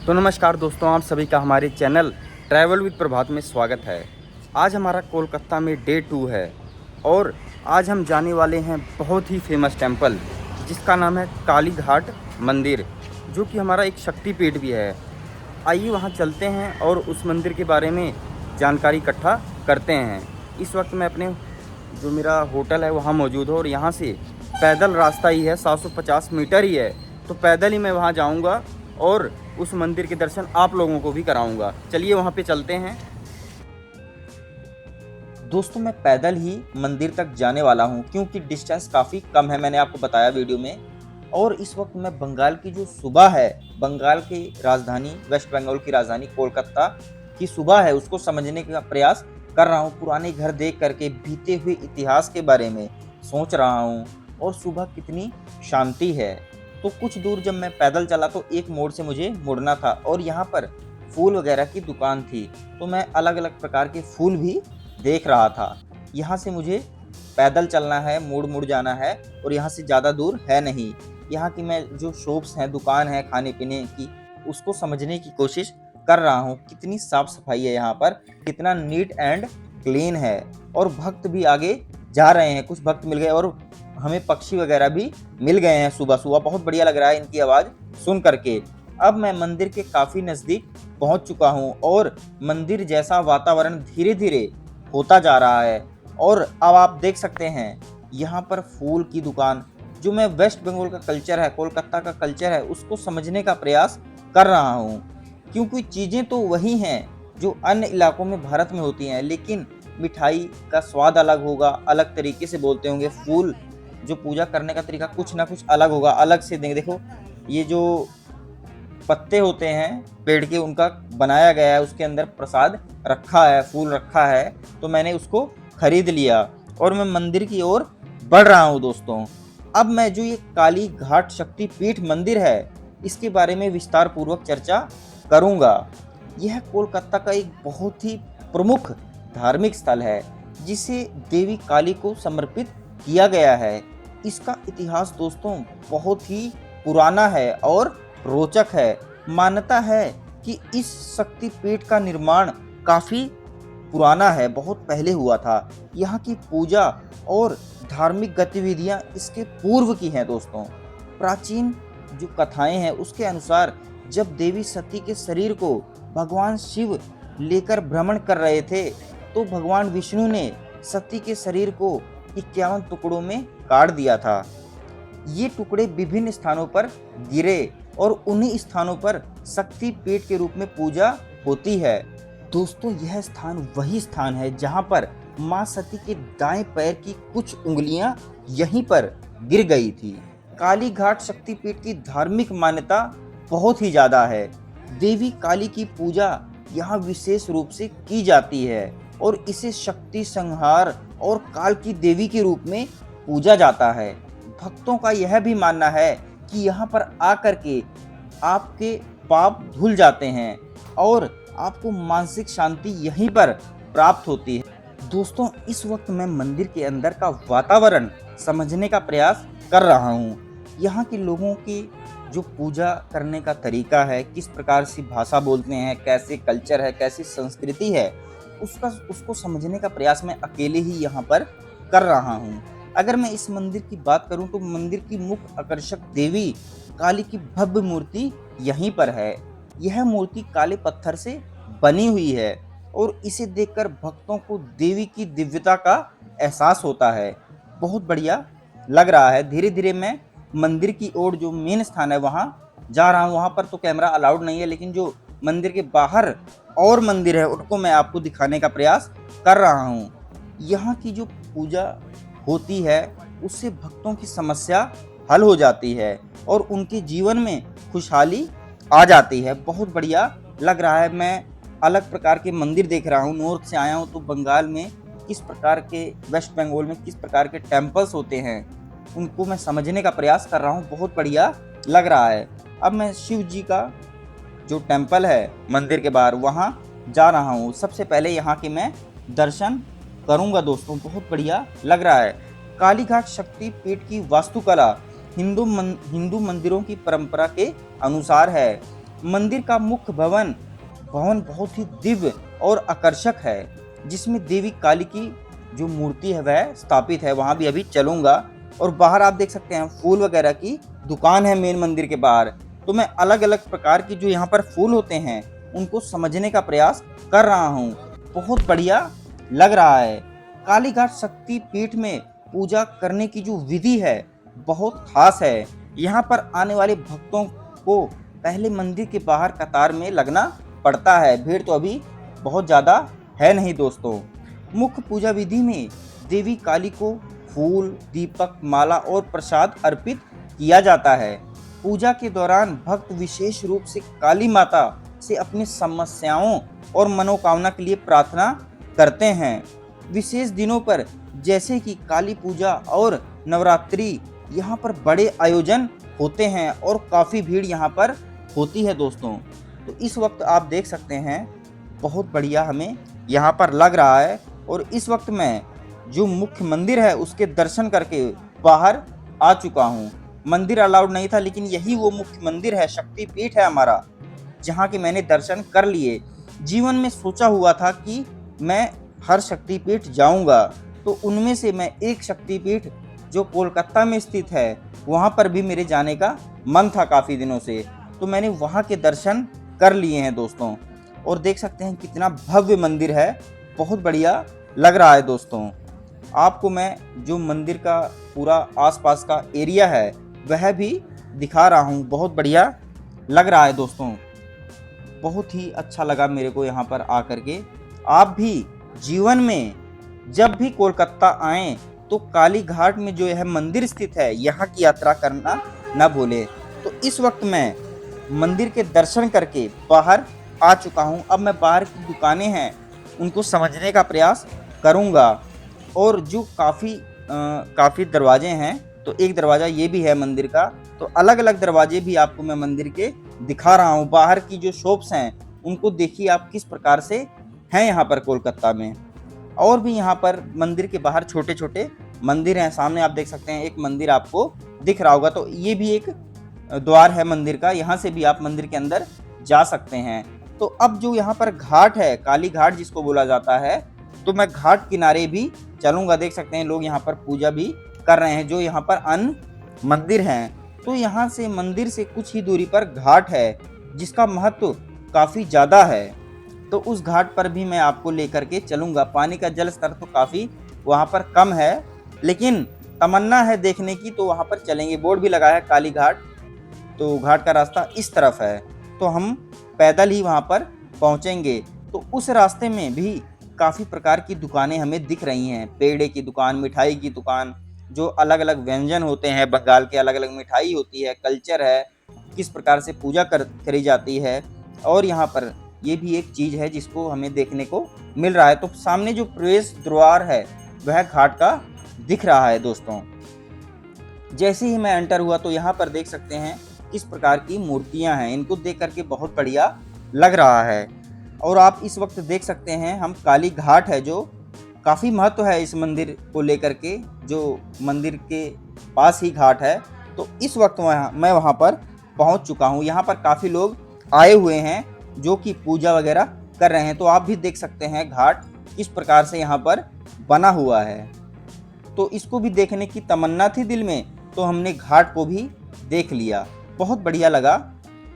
तो नमस्कार दोस्तों, आप सभी का हमारे चैनल ट्रैवल विद प्रभात में स्वागत है। आज हमारा कोलकाता में डे 2 है और आज हम जाने वाले हैं बहुत ही फेमस टेंपल जिसका नाम है काली घाट मंदिर, जो कि हमारा एक शक्तिपीठ भी है। आइए वहां चलते हैं और उस मंदिर के बारे में जानकारी इकट्ठा करते हैं। इस वक्त मैं अपने जो मेरा होटल है वहाँ मौजूद हूँ और यहाँ से पैदल रास्ता ही है, 750 मीटर ही है। तो पैदल ही मैं वहाँ जाऊँगा और उस मंदिर के दर्शन आप लोगों को भी कराऊंगा। चलिए वहाँ पे चलते हैं। दोस्तों, मैं पैदल ही मंदिर तक जाने वाला हूँ क्योंकि डिस्टेंस काफ़ी कम है, मैंने आपको बताया वीडियो में। और इस वक्त मैं बंगाल की जो सुबह है, बंगाल की राजधानी, वेस्ट बंगाल की राजधानी कोलकाता की सुबह है, उसको समझने का प्रयास कर रहा हूँ। पुराने घर देख करके बीते हुए इतिहास के बारे में सोच रहा हूँ और सुबह कितनी शांति है। तो कुछ दूर जब मैं पैदल चला तो एक मोड़ से मुझे मुड़ना था और यहाँ पर फूल वगैरह की दुकान थी, तो मैं अलग अलग प्रकार के फूल भी देख रहा था। यहाँ से मुझे पैदल चलना है, मुड़ मुड़ जाना है और यहाँ से ज़्यादा दूर है नहीं। यहाँ की मैं जो शॉप्स हैं, दुकान है खाने पीने की, उसको समझने की कोशिश कर रहा हूँ। कितनी साफ सफाई है यहाँ पर, कितना नीट एंड क्लीन है। और भक्त भी आगे जा रहे हैं, कुछ भक्त मिल गए और हमें पक्षी वगैरह भी मिल गए हैं सुबह सुबह। बहुत बढ़िया लग रहा है इनकी आवाज़ सुन करके। अब मैं मंदिर के काफ़ी नज़दीक पहुंच चुका हूं और मंदिर जैसा वातावरण धीरे धीरे होता जा रहा है। और अब आप देख सकते हैं यहाँ पर फूल की दुकान, जो मैं वेस्ट बंगाल का कल्चर है, कोलकाता का कल्चर है, उसको समझने का प्रयास कर रहा हूँ। क्योंकि चीज़ें तो वही हैं जो अन्य इलाकों में भारत में होती हैं, लेकिन मिठाई का स्वाद अलग होगा, अलग तरीके से बोलते होंगे। फूल जो पूजा करने का तरीका कुछ ना कुछ अलग होगा, अलग से देंगे। देखो ये जो पत्ते होते हैं पेड़ के, उनका बनाया गया है, उसके अंदर प्रसाद रखा है, फूल रखा है। तो मैंने उसको खरीद लिया और मैं मंदिर की ओर बढ़ रहा हूँ दोस्तों। अब मैं जो ये काली घाट शक्तिपीठ मंदिर है, इसके बारे में विस्तार पूर्वक चर्चा करूँगा। यह कोलकाता का एक बहुत ही प्रमुख धार्मिक स्थल है जिसे देवी काली को समर्पित किया गया है। इसका इतिहास दोस्तों बहुत ही पुराना है और रोचक है। मान्यता है कि इस शक्तिपीठ का निर्माण काफ़ी पुराना है, बहुत पहले हुआ था। यहाँ की पूजा और धार्मिक गतिविधियाँ इसके पूर्व की हैं दोस्तों। प्राचीन जो कथाएं हैं उसके अनुसार जब देवी सती के शरीर को भगवान शिव लेकर भ्रमण कर रहे थे, तो भगवान विष्णु ने सती के शरीर को 51 टुकड़ों में काट दिया था। ये टुकड़े विभिन्न स्थानों पर गिरे और उन्हीं स्थानों पर शक्ति पीठ के रूप में पूजा होती है। दोस्तों, यह स्थान वही स्थान है जहां पर मां सती के दाएं पैर की कुछ उंगलियां यहीं पर गिर गई थी। काली घाट शक्तिपीठ की धार्मिक मान्यता बहुत ही ज़्यादा है। देवी काली की पूजा यहाँ विशेष रूप से की जाती है और इसे शक्ति संहार और काल की देवी के रूप में पूजा जाता है। भक्तों का यह भी मानना है कि यहाँ पर आकर के आपके पाप धुल जाते हैं और आपको मानसिक शांति यहीं पर प्राप्त होती है। दोस्तों, इस वक्त मैं मंदिर के अंदर का वातावरण समझने का प्रयास कर रहा हूँ। यहाँ के लोगों की जो पूजा करने का तरीका है, किस प्रकार से भाषा बोलते हैं, कैसे कल्चर है, कैसी संस्कृति है, उसको समझने का प्रयास मैं अकेले ही यहाँ पर कर रहा हूँ। अगर मैं इस मंदिर की बात करूँ तो मंदिर की मुख्य आकर्षक देवी काली की भव्य मूर्ति यहीं पर है। यह मूर्ति काले पत्थर से बनी हुई है और इसे देखकर भक्तों को देवी की दिव्यता का एहसास होता है। बहुत बढ़िया लग रहा है। धीरे धीरे मैं मंदिर की ओर, जो मेन स्थान है, वहाँ जा रहा हूँ। वहाँ पर तो कैमरा अलाउड नहीं है, लेकिन जो मंदिर के बाहर और मंदिर है उनको मैं आपको दिखाने का प्रयास कर रहा हूँ। यहाँ की जो पूजा होती है उससे भक्तों की समस्या हल हो जाती है और उनके जीवन में खुशहाली आ जाती है। बहुत बढ़िया लग रहा है। मैं अलग प्रकार के मंदिर देख रहा हूँ। नॉर्थ से आया हूँ तो बंगाल में किस प्रकार के, वेस्ट बंगाल में किस प्रकार के टेम्पल्स होते हैं उनको मैं समझने का प्रयास कर रहा हूँ। बहुत बढ़िया लग रहा है। अब मैं शिव जी का जो टेम्पल है मंदिर के बाहर, वहाँ जा रहा हूँ। सबसे पहले यहाँ के मैं दर्शन करूँगा दोस्तों। बहुत बढ़िया लग रहा है। काली घाट शक्ति पीठ की वास्तुकला हिंदू मंदिरों की परंपरा के अनुसार है। मंदिर का मुख्य भवन बहुत ही दिव्य और आकर्षक है, जिसमें देवी काली की जो मूर्ति है वह स्थापित है। वहाँ भी अभी चलूँगा। और बाहर आप देख सकते हैं फूल वगैरह की दुकान है मेन मंदिर के बाहर। तो मैं अलग-अलग प्रकार की जो यहाँ पर फूल होते हैं उनको समझने का प्रयास कर रहा हूँ। बहुत बढ़िया लग रहा है। कालीघाट शक्ति पीठ में पूजा करने की जो विधि है बहुत खास है। यहाँ पर आने वाले भक्तों को पहले मंदिर के बाहर कतार में लगना पड़ता है। भीड़ तो अभी बहुत ज़्यादा है नहीं दोस्तों। मुख्य पूजा विधि में देवी काली को फूल, दीपक, माला और प्रसाद अर्पित किया जाता है। पूजा के दौरान भक्त विशेष रूप से काली माता से अपनी समस्याओं और मनोकामना के लिए प्रार्थना करते हैं। विशेष दिनों पर जैसे कि काली पूजा और नवरात्रि यहाँ पर बड़े आयोजन होते हैं और काफ़ी भीड़ यहाँ पर होती है दोस्तों। तो इस वक्त आप देख सकते हैं बहुत बढ़िया हमें यहाँ पर लग रहा है। और इस वक्त मैं जो मुख्य मंदिर है उसके दर्शन करके बाहर आ चुका हूँ। मंदिर अलाउड नहीं था, लेकिन यही वो मुख्य मंदिर है, शक्ति पीठ है हमारा, जहाँ के मैंने दर्शन कर लिए। जीवन में सोचा हुआ था कि मैं हर शक्तिपीठ जाऊंगा, तो उनमें से मैं एक शक्तिपीठ जो कोलकाता में स्थित है वहाँ पर भी मेरे जाने का मन था काफ़ी दिनों से। तो मैंने वहाँ के दर्शन कर लिए हैं दोस्तों। और देख सकते हैं कितना भव्य मंदिर है, बहुत बढ़िया लग रहा है दोस्तों। आपको मैं जो मंदिर का पूरा आसपास का एरिया है वह भी दिखा रहा हूँ। बहुत बढ़िया लग रहा है दोस्तों, बहुत ही अच्छा लगा मेरे को यहाँ पर आकर के। आप भी जीवन में जब भी कोलकाता आएँ तो काली घाट में जो यह मंदिर स्थित है यहाँ की यात्रा करना न भूलें। तो इस वक्त मैं मंदिर के दर्शन करके बाहर आ चुका हूँ। अब मैं बाहर की दुकानें हैं उनको समझने का प्रयास करूँगा। और जो काफ़ी दरवाजे हैं, तो एक दरवाज़ा ये भी है मंदिर का। तो अलग अलग दरवाजे भी आपको मैं मंदिर के दिखा रहा हूँ। बाहर की जो शॉप्स हैं उनको देखिए आप किस प्रकार से हैं यहाँ पर कोलकाता में। और भी यहाँ पर मंदिर के बाहर छोटे छोटे मंदिर हैं। सामने आप देख सकते हैं एक मंदिर आपको दिख रहा होगा, तो ये भी एक द्वार है मंदिर का, यहाँ से भी आप मंदिर के अंदर जा सकते हैं। तो अब जो यहाँ पर घाट है, काली घाट जिसको बोला जाता है, तो मैं घाट किनारे भी चलूँगा। देख सकते हैं लोग यहाँ पर पूजा भी कर रहे हैं, जो यहाँ पर अन्य मंदिर हैं। तो यहाँ से मंदिर से कुछ ही दूरी पर घाट है जिसका महत्व काफ़ी ज़्यादा है। तो उस घाट पर भी मैं आपको लेकर के चलूँगा। पानी का जल स्तर तो काफ़ी वहाँ पर कम है, लेकिन तमन्ना है देखने की, तो वहाँ पर चलेंगे। बोर्ड भी लगा है काली घाट, तो घाट का रास्ता इस तरफ है, तो हम पैदल ही वहाँ पर पहुँचेंगे। तो उस रास्ते में भी काफ़ी प्रकार की दुकानें हमें दिख रही हैं। पेड़े की दुकान, मिठाई की दुकान, जो अलग अलग व्यंजन होते हैं, बंगाल के अलग अलग मिठाई होती है, कल्चर है, किस प्रकार से पूजा करी जाती है। और यहाँ पर ये भी एक चीज़ है जिसको हमें देखने को मिल रहा है। तो सामने जो प्रवेश द्वार है वह घाट का दिख रहा है दोस्तों। जैसे ही मैं एंटर हुआ तो यहाँ पर देख सकते हैं किस प्रकार की मूर्तियाँ हैं। इनको देख करके बहुत बढ़िया लग रहा है। और आप इस वक्त देख सकते हैं हम काली घाट है, जो काफ़ी महत्व है इस मंदिर को लेकर के, जो मंदिर के पास ही घाट है। तो इस वक्त मैं वहाँ पर पहुँच चुका हूँ। यहाँ पर काफ़ी लोग आए हुए हैं जो कि पूजा वगैरह कर रहे हैं। तो आप भी देख सकते हैं घाट किस प्रकार से यहाँ पर बना हुआ है। तो इसको भी देखने की तमन्ना थी दिल में, तो हमने घाट को भी देख लिया। बहुत बढ़िया लगा।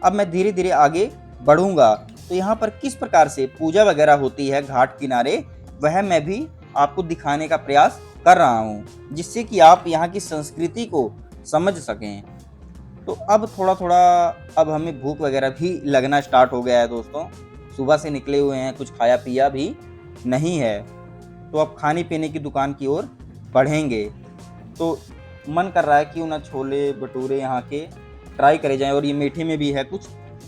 अब मैं धीरे धीरे आगे बढ़ूँगा। तो यहाँ पर किस प्रकार से पूजा वगैरह होती है घाट किनारे, वह मैं भी आपको दिखाने का प्रयास कर रहा हूँ, जिससे कि आप यहाँ की संस्कृति को समझ सकें। तो अब थोड़ा थोड़ा अब हमें भूख वगैरह भी लगना स्टार्ट हो गया है दोस्तों। सुबह से निकले हुए हैं, कुछ खाया पिया भी नहीं है। तो अब खाने पीने की दुकान की ओर बढ़ेंगे। तो मन कर रहा है क्यों ना छोले भटूरे यहाँ के ट्राई करे जाएं, और ये मीठे में भी है कुछ।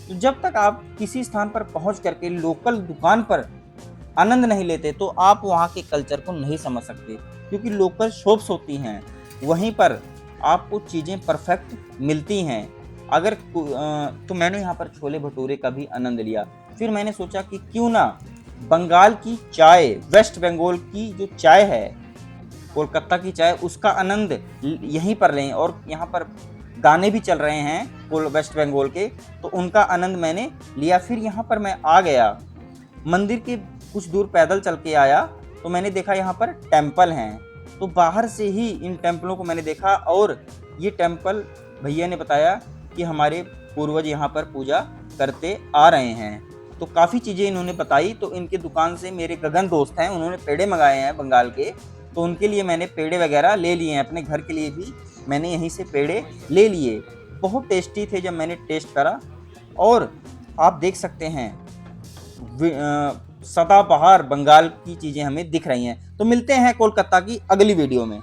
तो जब तक आप किसी स्थान पर पहुँच करके लोकल दुकान पर आनंद नहीं लेते तो आप वहाँ के कल्चर को नहीं समझ सकते, क्योंकि लोकल शॉप्स होती हैं, वहीं पर आपको चीज़ें परफेक्ट मिलती हैं। अगर तो मैंने यहाँ पर छोले भटूरे का भी आनंद लिया। फिर मैंने सोचा कि क्यों ना बंगाल की चाय, वेस्ट बंगाल की जो चाय है, कोलकाता की चाय, उसका आनंद यहीं पर लें। और यहाँ पर गाने भी चल रहे हैं वेस्ट बंगाल के, तो उनका आनंद मैंने लिया। फिर यहाँ पर मैं आ गया, मंदिर के कुछ दूर पैदल चल के आया तो मैंने देखा यहाँ पर टेम्पल हैं। तो बाहर से ही इन टेम्पलों को मैंने देखा, और ये टेम्पल भैया ने बताया कि हमारे पूर्वज यहाँ पर पूजा करते आ रहे हैं। तो काफ़ी चीज़ें इन्होंने बताई। तो इनके दुकान से मेरे गगन दोस्त हैं, उन्होंने पेड़े मंगाए हैं बंगाल के, तो उनके लिए मैंने पेड़े वगैरह ले लिए हैं। अपने घर के लिए भी मैंने यहीं से पेड़े ले लिए। बहुत टेस्टी थे जब मैंने टेस्ट करा। और आप देख सकते हैं सदाबहार बंगाल की चीज़ें हमें दिख रही हैं। तो मिलते हैं कोलकाता की अगली वीडियो में।